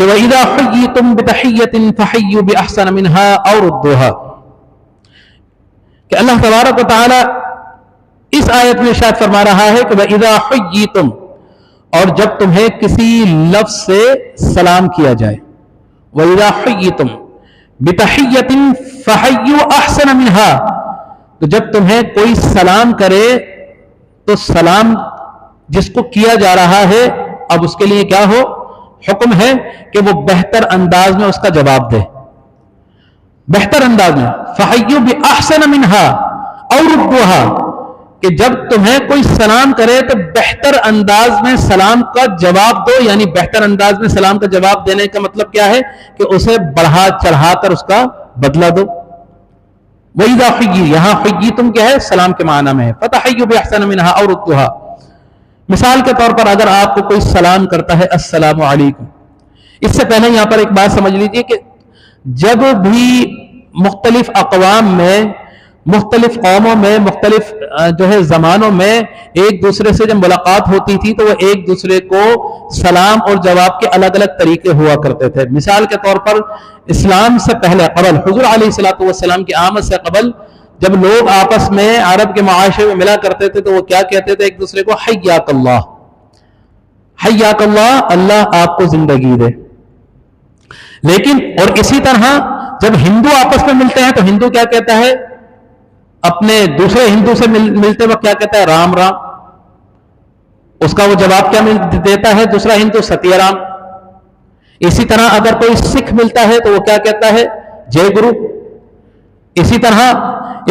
کہ وَإِذَا حُيِّيتُم بِتَحِيَّةٍ فَحَيُّوا بِأَحْسَنَ مِنْهَا أَوْ رُدُّوهَا، کہ اللہ تبارک و تعالی اس آیت میں ارشاد فرما رہا ہے کہ وَإِذَا حُيِّيتُم، اور جب تمہیں کسی لفظ سے سلام کیا جائے، وَإِذَا حُيِّيتُم بِتَحِيَّةٍ فَحَيُّوا أَحْسَنَ مِنْهَا، تو جب تمہیں کوئی سلام کرے تو سلام جس کو کیا جا رہا ہے اب اس کے لیے کیا ہو، حکم ہے کہ وہ بہتر انداز میں اس کا جواب دے، بہتر انداز میں، فَحَيُّوا بِأَحْسَنَ مِنْهَا أَوْ رُدُّوهَا، کہ جب تمہیں کوئی سلام کرے تو بہتر انداز میں سلام کا جواب دو، یعنی بہتر انداز میں سلام کا جواب دینے کا مطلب کیا ہے کہ اسے بڑھا چڑھا کر اس کا بدلہ دو۔ وَإِذَا حُيِّيتُم، یہاں حُيِّیتُم کیا ہے، سلام کے معنی میں ہے، فَتَحَيُّوا بِأَحْسَنَ مِنْهَا أَوْ رُدُّوهَا۔ مثال کے طور پر اگر آپ کو کوئی سلام کرتا ہے السلام علیکم، اس سے پہلے یہاں پر ایک بات سمجھ لیجئے کہ جب بھی مختلف اقوام میں، مختلف قوموں میں، مختلف زمانوں میں ایک دوسرے سے جب ملاقات ہوتی تھی تو وہ ایک دوسرے کو سلام اور جواب کے الگ الگ طریقے ہوا کرتے تھے۔ مثال کے طور پر اسلام سے پہلے، قبل حضور علیہ الصلوۃ والسلام کی آمد سے قبل، جب لوگ آپس میں عرب کے معاشرے میں ملا کرتے تھے تو وہ کیا کہتے تھے ایک دوسرے کو، حیاک اللہ، حیاک اللہ، اللہ آپ کو زندگی دے۔ لیکن اور اسی طرح جب ہندو آپس میں ملتے ہیں تو ہندو کیا کہتا ہے، اپنے دوسرے ہندو سے ملتے وقت کیا کہتا ہے، رام رام، اس کا وہ جواب کیا دیتا ہے دوسرا ہندو، ستیہ رام۔ اسی طرح اگر کوئی سکھ ملتا ہے تو وہ کیا کہتا ہے، جے گرو۔ اسی طرح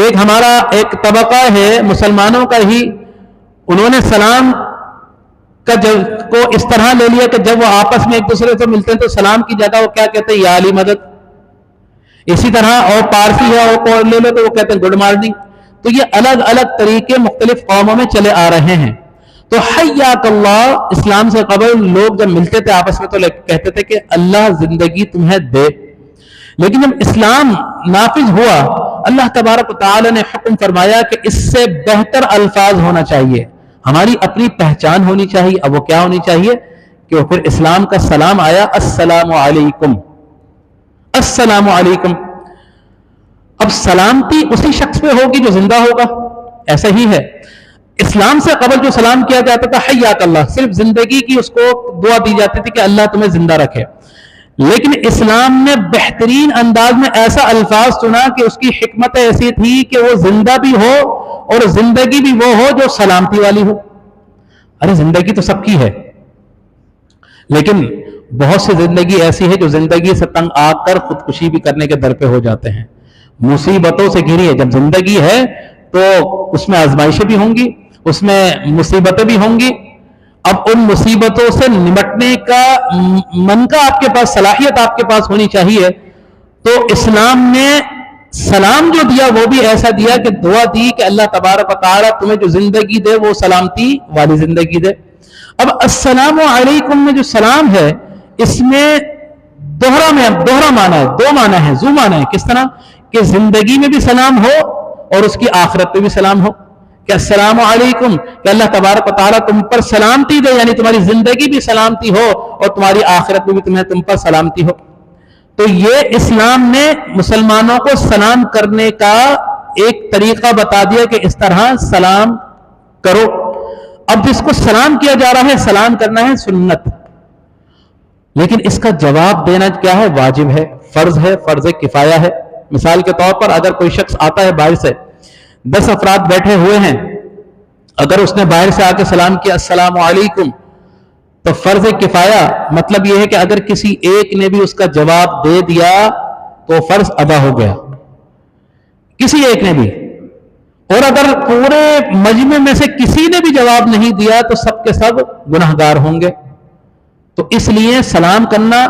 ایک ہمارا ایک طبقہ ہے مسلمانوں کا ہی، انہوں نے سلام کو اس طرح لے لیا کہ جب وہ آپس میں ایک دوسرے سے ملتے ہیں تو سلام کی جگہ وہ کیا کہتے ہیں، یا علی مدد۔ اسی طرح اور پارسی ہے اور کو لے لو تو وہ کہتے ہیں گڈ مارننگ۔ تو یہ الگ الگ طریقے مختلف قوموں میں چلے آ رہے ہیں۔ تو حیاک اللہ اسلام سے قبل لوگ جب ملتے تھے آپس میں تو کہتے تھے کہ اللہ زندگی تمہیں دے، لیکن جب اسلام نافذ ہوا اللہ تبارک و تعالی نے حکم فرمایا کہ اس سے بہتر الفاظ ہونا چاہیے، ہماری اپنی پہچان ہونی چاہیے۔ اب وہ کیا ہونی چاہیے کہ وہ پھر اسلام کا سلام آیا، السلام علیکم، السلام علیکم۔ اب سلامتی اسی شخص پہ ہوگی جو زندہ ہوگا، ایسا ہی ہے۔ اسلام سے قبل جو سلام کیا جاتا تھا حیاک اللہ، صرف زندگی کی اس کو دعا دی جاتی تھی کہ اللہ تمہیں زندہ رکھے، لیکن اسلام نے بہترین انداز میں ایسا الفاظ چنا کہ اس کی حکمت ایسی تھی کہ وہ زندہ بھی ہو اور زندگی بھی وہ ہو جو سلامتی والی ہو۔ ارے زندگی تو سب کی ہے، لیکن بہت سی زندگی ایسی ہے جو زندگی سے تنگ آ کر خودکشی بھی کرنے کے در پہ ہو جاتے ہیں، مصیبتوں سے گھری ہے۔ جب زندگی ہے تو اس میں آزمائشیں بھی ہوں گی، اس میں مصیبتیں بھی ہوں گی۔ اب ان مصیبتوں سے نمٹنے کا من کا آپ کے پاس، صلاحیت آپ کے پاس ہونی چاہیے۔ تو اسلام نے سلام جو دیا وہ بھی ایسا دیا کہ دعا دی کہ اللہ تبارک و تعالیٰ تمہیں جو زندگی دے وہ سلامتی والی زندگی دے۔ اب السلام علیکم میں جو سلام ہے اس میں دوہرا معنی ہے، دو معنی ہے، زو معنی ہے۔ کس طرح کہ زندگی میں بھی سلام ہو اور اس کی آخرت پہ بھی سلام ہو، کہ السلام علیکم، کہ اللہ تبارک و تعالیٰ تم پر سلامتی دے، یعنی تمہاری زندگی بھی سلامتی ہو اور تمہاری آخرت میں بھی تم پر سلامتی ہو۔ تو یہ اسلام نے مسلمانوں کو سلام کرنے کا ایک طریقہ بتا دیا کہ اس طرح سلام کرو۔ اب جس کو سلام کیا جا رہا ہے، سلام کرنا ہے سنت، لیکن اس کا جواب دینا کیا ہے، واجب ہے، فرض ہے، فرض کفایہ ہے۔ مثال کے طور پر اگر کوئی شخص آتا ہے باہر سے، 10 افراد بیٹھے ہوئے ہیں، اگر اس نے باہر سے آ کے سلام کیا السلام علیکم تو فرض کفایہ مطلب یہ ہے کہ اگر کسی ایک نے بھی اس کا جواب دے دیا تو فرض ادا ہو گیا، کسی ایک نے بھی۔ اور اگر پورے مجمع میں سے کسی نے بھی جواب نہیں دیا تو سب کے سب گناہگار ہوں گے۔ تو اس لیے سلام کرنا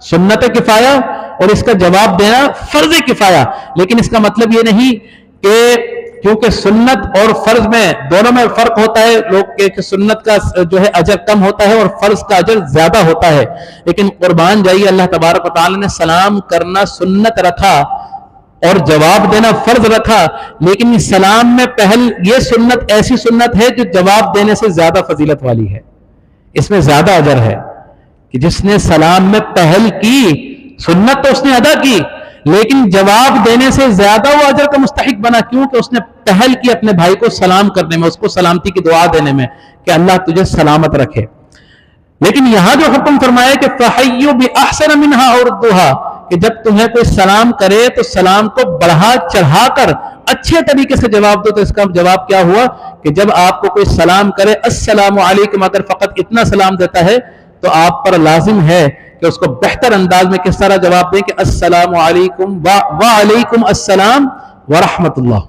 سنت کفایہ اور اس کا جواب دینا فرض کفایہ، لیکن اس کا مطلب یہ نہیں کہ کیونکہ سنت اور فرض میں دونوں میں فرق ہوتا ہے، لوگ کہ سنت کا جو ہے اجر کم ہوتا ہے اور فرض کا اجر زیادہ ہوتا ہے، لیکن قربان جائیے اللہ تبارک و تعالی نے سلام کرنا سنت رکھا اور جواب دینا فرض رکھا، لیکن سلام میں پہل یہ سنت ایسی سنت ہے جو جواب دینے سے زیادہ فضیلت والی ہے، اس میں زیادہ اجر ہے کہ جس نے سلام میں پہل کی، سنت تو اس نے ادا کی، لیکن جواب دینے سے زیادہ وہ اجر کا مستحق بنا، کیوں کہ اس نے پہل کی اپنے بھائی کو سلام کرنے میں، اس کو سلامتی کی دعا دینے میں کہ اللہ تجھے سلامت رکھے۔ لیکن یہاں جو حکم فرمایا کہ فَحَيُّ بِأَحْسَنَ مِنْهَا أَوْ رُدُّوهَا، کہ جب تمہیں کوئی سلام کرے تو سلام کو بڑھا چڑھا کر اچھے طریقے سے جواب دو۔ تو اس کا جواب کیا ہوا کہ جب آپ کو کوئی سلام کرے السلام علیکم، اگر فقط اتنا سلام دیتا ہے تو آپ پر لازم ہے کہ اس کو بہتر انداز میں کس طرح جواب دیں کہ السلام علیکم وعلیکم السلام ورحمت اللہ۔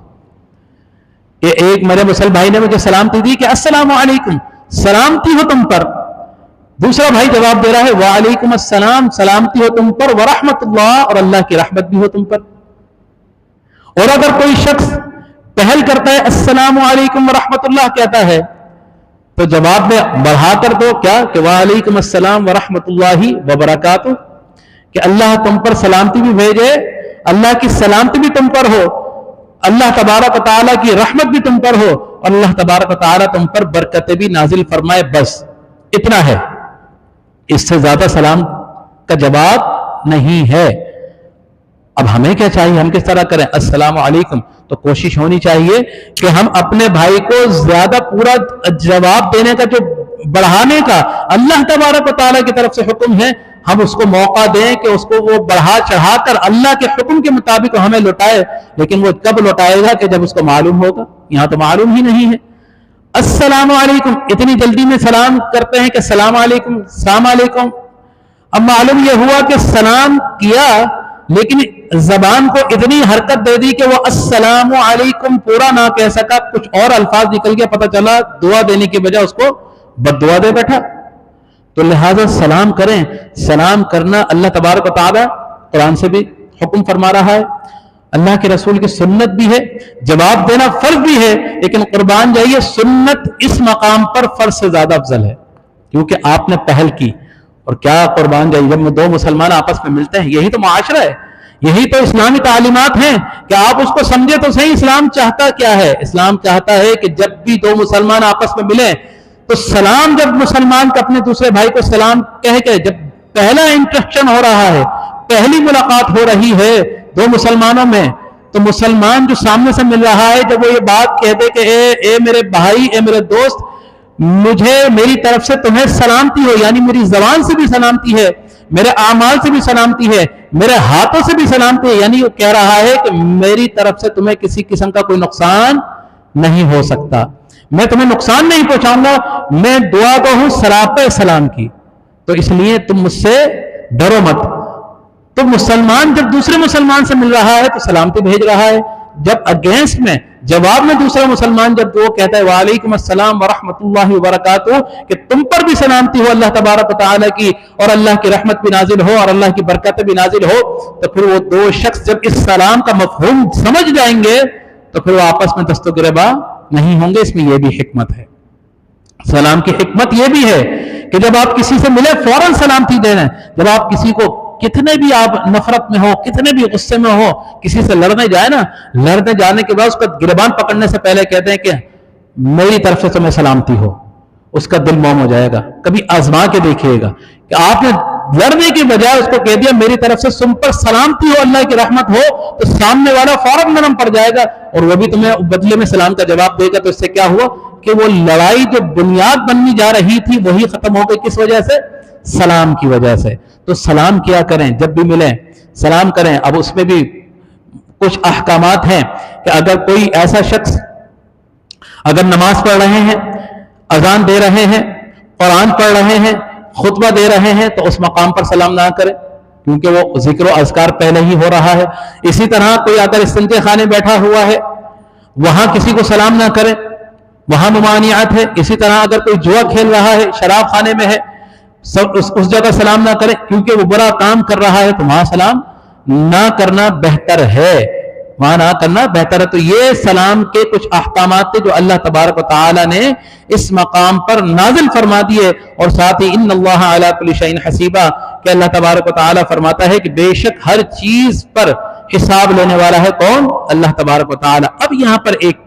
کہ ایک میرے مسلم بھائی نے مجھے سلامتی دی کہ السلام علیکم، سلامتی ہو تم پر، دوسرا بھائی جواب دے رہا ہے وعلیکم السلام، سلامتی ہو تم پر، ورحمت اللہ، اور اللہ کی رحمت بھی ہو تم پر۔ اور اگر کوئی شخص پہل کرتا ہے السلام علیکم ورحمت اللہ کہتا ہے تو جواب میں بڑھا کر دو کیا کہ وعلیکم السلام ورحمت اللہ وبرکاتہ، کہ اللہ تم پر سلامتی بھی بھیجے، اللہ کی سلامتی بھی تم پر ہو، اللہ تبارک و تعالیٰ کی رحمت بھی تم پر ہو، اور اللہ تبارک و تعالیٰ تم پر برکتیں بھی نازل فرمائے، بس اتنا ہے، اس سے زیادہ سلام کا جواب نہیں ہے۔ اب ہمیں کیا چاہیے، ہم کس طرح کریں السلام علیکم؟ تو کوشش ہونی چاہیے کہ ہم اپنے بھائی کو زیادہ پورا جواب دینے کا، جو بڑھانے کا اللہ تبارک و تعالیٰ کی طرف سے حکم ہے، ہم اس کو موقع دیں کہ اس کو وہ بڑھا چڑھا کر اللہ کے حکم کے مطابق ہمیں لوٹائے۔ لیکن وہ کب لوٹائے گا کہ جب اس کو معلوم ہوگا، یہاں تو معلوم ہی نہیں ہے۔ السلام علیکم، اتنی جلدی میں سلام کرتے ہیں کہ السلام علیکم، السلام علیکم، اب معلوم یہ ہوا کہ سلام کیا لیکن زبان کو اتنی حرکت دے دی کہ وہ السلام علیکم پورا نہ کہہ سکا، کچھ اور الفاظ نکل گیا، پتہ چلا دعا دینے کی بجائے اس کو بد دعا دے بیٹھا۔ تو لہٰذا سلام کریں، سلام کرنا اللہ تبارک و تعالیٰ قرآن سے بھی حکم فرما رہا ہے، اللہ کے رسول کی سنت بھی ہے، جواب دینا فرض بھی ہے، لیکن قربان جائیے سنت اس مقام پر فرض سے زیادہ افضل ہے، کیونکہ آپ نے پہل کی۔ اور کیا قربان جائیے، جب دو مسلمان آپس میں ملتے ہیں، یہی تو معاشرہ ہے، یہی تو اسلامی تعلیمات ہیں کہ آپ اس کو سمجھے تو صحیح اسلام چاہتا کیا ہے۔ اسلام چاہتا ہے کہ جب بھی دو مسلمان آپس میں ملیں تو سلام، جب مسلمان کا اپنے دوسرے بھائی کو سلام کہہ کے، جب پہلا انٹریکشن ہو رہا ہے، پہلی ملاقات ہو رہی ہے دو مسلمانوں میں، تو مسلمان جو سامنے سے مل رہا ہے جب وہ یہ بات کہہ دے کہ اے میرے بھائی، اے میرے دوست، مجھے میری طرف سے تمہیں سلامتی ہو، یعنی میری زبان سے بھی سلامتی ہے، میرے اعمال سے بھی سلامتی ہے، میرے ہاتھوں سے بھی سلامتی ہے، یعنی وہ کہہ رہا ہے کہ میری طرف سے تمہیں کسی قسم کا کوئی نقصان نہیں ہو سکتا، میں تمہیں نقصان نہیں پہنچاؤں گا، میں دعا گو ہوں سراپے سلام کی، تو اس لیے تم مجھ سے ڈرو مت۔ تو مسلمان جب دوسرے مسلمان سے مل رہا ہے تو سلامتی بھیج رہا ہے، جب اگینسٹ میں، جواب میں دوسرا مسلمان جب وہ کہتا ہے وعلیکم السلام ورحمت اللہ وبرکاتہ، کہ تم پر بھی سلامتی ہو اللہ تبارک و تعالیٰ کی، اور اللہ کی رحمت بھی نازل ہو اور اللہ کی برکت بھی نازل ہو، تو پھر وہ دو شخص جب اس سلام کا مفہوم سمجھ جائیں گے تو پھر وہ آپس میں دست و گریباں نہیں ہوں گے۔ اس میں یہ بھی حکمت ہے، سلام کی حکمت یہ بھی ہے کہ جب آپ کسی سے ملے فوراً سلامتی دینا، جب آپ کسی کو کتنے بھی آپ نفرت میں ہو، کتنے بھی غصے میں ہو، کسی سے لڑنے جائے نا، لڑنے جانے کے بعد اس کا گریبان پکڑنے سے پہلے کہتے ہیں کہ میری طرف سے تمہیں سلامتی ہو، اس کا دل موم ہو جائے گا۔ کبھی آزما کے دیکھیے گا کہ آپ نے لڑنے کی بجائے اس کو کہہ دیا میری طرف سے تم پر سلامتی ہو، اللہ کی رحمت ہو، تو سامنے والا فوراً نرم پڑ جائے گا اور وہ بھی تمہیں بدلے میں سلام کا جواب دے گا۔ تو اس سے کیا ہوا کہ وہ لڑائی جو بنیاد بننی جا رہی تھی وہی ختم ہو گئی، کس وجہ سے؟ سلام کی وجہ سے۔ تو سلام کیا کریں، جب بھی ملیں سلام کریں۔ اب اس میں بھی کچھ احکامات ہیں کہ اگر کوئی ایسا شخص اگر نماز پڑھ رہے ہیں، اذان دے رہے ہیں، قرآن پڑھ رہے ہیں، خطبہ دے رہے ہیں، تو اس مقام پر سلام نہ کریں، کیونکہ وہ ذکر و اذکار پہلے ہی ہو رہا ہے۔ اسی طرح کوئی اگر استنجے خانے بیٹھا ہوا ہے، وہاں کسی کو سلام نہ کریں، وہاں ممانعت ہے۔ اسی طرح اگر کوئی جوا کھیل رہا ہے، شراب خانے میں ہے، اس جگہ سلام نہ کریں، کیونکہ وہ برا کام کر رہا ہے، تو وہاں سلام نہ کرنا بہتر ہے، وہاں نہ کرنا بہتر ہے۔ تو یہ سلام کے کچھ احکامات تھے جو اللہ تبارک و تعالی نے اس مقام پر نازل فرما دیے، اور ساتھ ہی ان اللہ علی کل شیء حسیبا، کہ اللہ تبارک و تعالی فرماتا ہے کہ بے شک ہر چیز پر حساب لینے والا ہے کون؟ اللہ تبارک و تعالی۔ اب یہاں پر ایک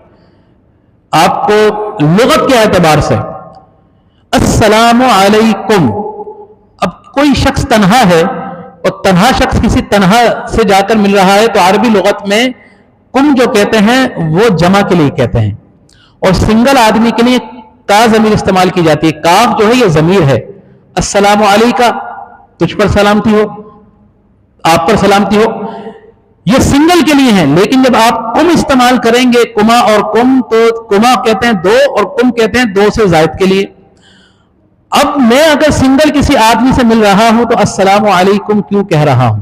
آپ کو لغت کے اعتبار سے السلام علیکم، اب کوئی شخص تنہا ہے اور تنہا شخص کسی تنہا سے جا کر مل رہا ہے تو عربی لغت میں کم جو کہتے ہیں وہ جمع کے لیے کہتے ہیں، اور سنگل آدمی کے لیے کا ضمیر استعمال کی جاتی ہے. کاف جو ہے یہ ضمیر ہے. السلام علیکہ، تجھ پر سلامتی ہو، آپ پر سلامتی ہو، یہ سنگل کے لیے ہیں. لیکن جب آپ کم استعمال کریں گے، کما اور کم، تو کما کہتے ہیں دو اور کم کہتے ہیں دو سے زائد کے لیے. اب میں اگر سنگل کسی آدمی سے مل رہا ہوں تو السلام علیکم کیوں کہہ رہا ہوں؟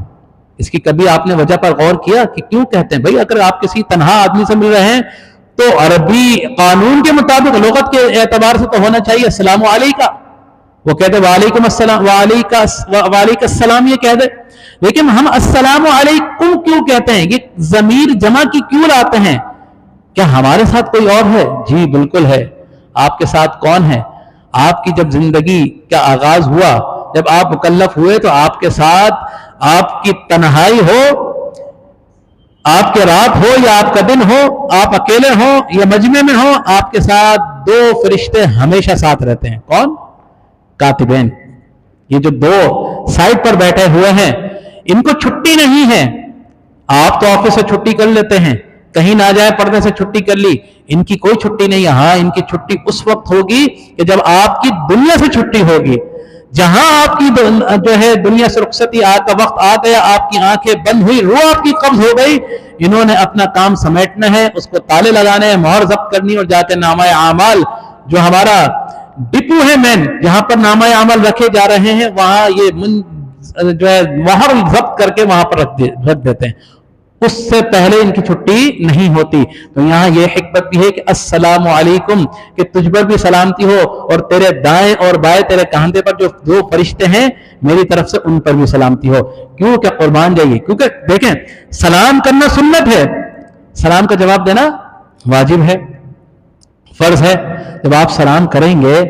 اس کی کبھی آپ نے وجہ پر غور کیا کہ کیوں کہتے ہیں؟ بھائی اگر آپ کسی تنہا آدمی سے مل رہے ہیں تو عربی قانون کے مطابق، لغت کے اعتبار سے تو ہونا چاہیے السلام علیکہ. وہ کہتے وعلیکم السلام، وعلیکم السلام یہ کہہ دے. لیکن ہم السلام علیکم کیوں کہتے ہیں؟ یہ ضمیر جمع کی کیوں لاتے ہیں؟ کیا ہمارے ساتھ کوئی اور ہے؟ جی بالکل ہے. آپ کے ساتھ کون ہے؟ آپ کی جب زندگی کا آغاز ہوا، جب آپ مکلف ہوئے، تو آپ کے ساتھ آپ کی تنہائی ہو، آپ کے رات ہو یا آپ کا دن ہو، آپ اکیلے ہو یا مجمع میں ہو، آپ کے ساتھ دو فرشتے ہمیشہ ساتھ رہتے ہیں. کون؟ کاتبین. یہ جو دو سائڈ پر بیٹھے ہوئے ہیں، ان کو چھٹی نہیں ہے. آپ تو آفس سے چھٹی کر لیتے ہیں، کہیں نہ جائے پڑھنے سے چھٹی کر لی. ان کی کوئی چھٹی نہیں ہے. ہاں، ان کی چھٹی اس وقت ہوگی کہ جب آپ کی دنیا سے چھٹی ہوگی. جہاں آپ کی جو ہے دنیا سے رخصتی کا وقت آ گیا، آپ کی آنکھیں بند ہوئی، روح آپ کی قبض ہو گئی، انہوں نے اپنا کام سمیٹنا ہے، اس کو تالے لگانے ہیں، مہر ضبط کرنی، اور جا کے نامہ اعمال جو ہمارا ڈپو ہے مین، جہاں پر نامہ اعمال رکھے جا رہے ہیں، وہاں یہ جو ہے مہر ضبط کر کے وہاں پر رکھ دیتے ہیں. اس سے پہلے ان کی چھٹی نہیں ہوتی. تو یہاں یہ حکمت بھی ہے کہ السلام علیکم، کہ تجھ پر بھی سلامتی ہو، اور تیرے دائیں اور بائیں تیرے کاندھے پر جو دو فرشتے ہیں میری طرف سے ان پر بھی سلامتی ہو. کیوں کہ قربان جائیے، کیونکہ دیکھیں سلام کرنا سنت ہے، سلام کا جواب دینا واجب ہے، فرض ہے. جب آپ سلام کریں گے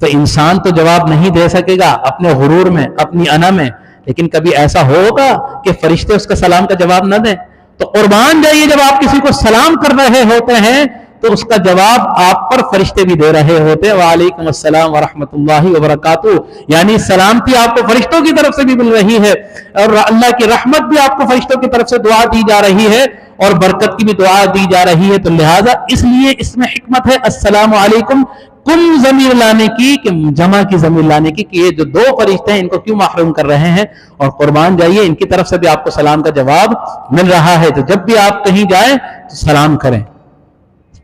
تو انسان تو جواب نہیں دے سکے گا اپنے غرور میں، اپنی انا میں، لیکن کبھی ایسا ہوگا کہ فرشتے اس کا سلام کا جواب نہ دیں؟ تو قربان جائیے، جب آپ کسی کو سلام کر رہے ہوتے ہیں تو اس کا جواب آپ پر فرشتے بھی دے رہے ہوتے ہیں. وعلیکم السلام ورحمۃ اللہ وبرکاتہ. یعنی سلامتی آپ کو فرشتوں کی طرف سے بھی مل رہی ہے، اور اللہ کی رحمت بھی آپ کو فرشتوں کی طرف سے دعا دی جا رہی ہے، اور برکت کی بھی دعا دی جا رہی ہے. تو لہٰذا اس لیے اس میں حکمت ہے السلام علیکم کم ضمیر لانے کی، کہ جمع کی ضمیر لانے کی، کہ یہ جو دو فرشتے ہیں ان کو کیوں محروم کر رہے ہیں. اور قربان جائیے ان کی طرف سے بھی آپ کو سلام کا جواب مل رہا ہے. تو جب بھی آپ کہیں جائیں تو سلام کریں،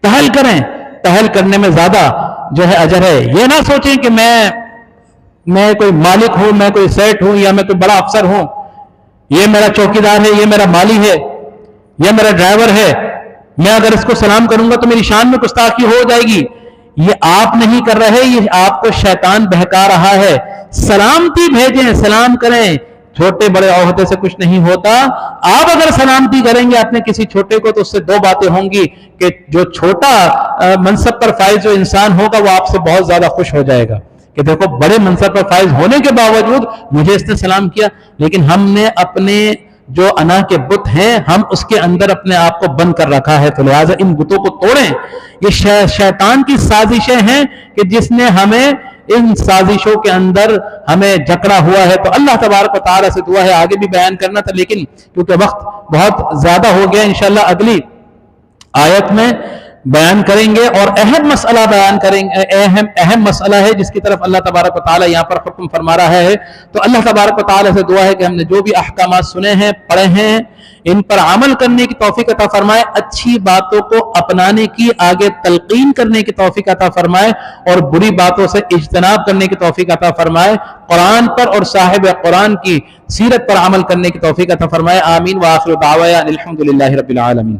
پہل کریں. پہل کرنے میں زیادہ جو ہے اجر ہے. یہ نہ سوچیں کہ میں کوئی مالک ہوں، میں کوئی سیٹ ہوں، یا میں کوئی بڑا افسر ہوں، یہ میرا چوکیدار ہے، یہ میرا مالی ہے، یہ میرا ڈرائیور ہے، میں اگر اس کو سلام کروں گا تو میری شان میں گستاخی ہو جائے گی. یہ آپ نہیں کر رہے، یہ آپ کو شیطان بہکا رہا ہے. سلامتی بھیجیں، سلام کریں. چھوٹے بڑے عہدے سے کچھ نہیں ہوتا. آپ اگر سلامتی کریں گے اپنے کسی چھوٹے کو تو اس سے دو باتیں ہوں گی، کہ جو چھوٹا منصب پر فائز جو انسان ہوگا وہ آپ سے بہت زیادہ خوش ہو جائے گا کہ دیکھو بڑے منصب پر فائز ہونے کے باوجود مجھے اس نے سلام کیا. لیکن ہم نے اپنے جو انا کے بت ہیں، ہم اس کے اندر اپنے آپ کو بند کر رکھا ہے. تو لہٰذا ان بتوں کو توڑیں. یہ شیطان کی سازشیں ہیں کہ جس نے ہمیں ان سازشوں کے اندر ہمیں جکڑا ہوا ہے. تو اللہ تبارک و تعالیٰ سے دعا ہے، آگے بھی بیان کرنا تھا لیکن کیونکہ وقت بہت زیادہ ہو گیا، انشاءاللہ اگلی آیت میں بیان کریں گے. اور اہم مسئلہ بیان کریں گے، اہم مسئلہ ہے جس کی طرف اللہ تبارک و تعالیٰ یہاں پر حکم فرما رہا ہے. تو اللہ تبارک و تعالیٰ سے دعا ہے کہ ہم نے جو بھی احکامات سنے ہیں، پڑھے ہیں، ان پر عمل کرنے کی توفیق عطا فرمائے، اچھی باتوں کو اپنانے کی، آگے تلقین کرنے کی توفیق عطا فرمائے، اور بری باتوں سے اجتناب کرنے کی توفیق عطا فرمائے. قرآن پر اور صاحب قرآن کی سیرت پر عمل کرنے کی توفیق عطا فرمائے. آمین. وآخر دعوانا الحمدللہ رب العالمین.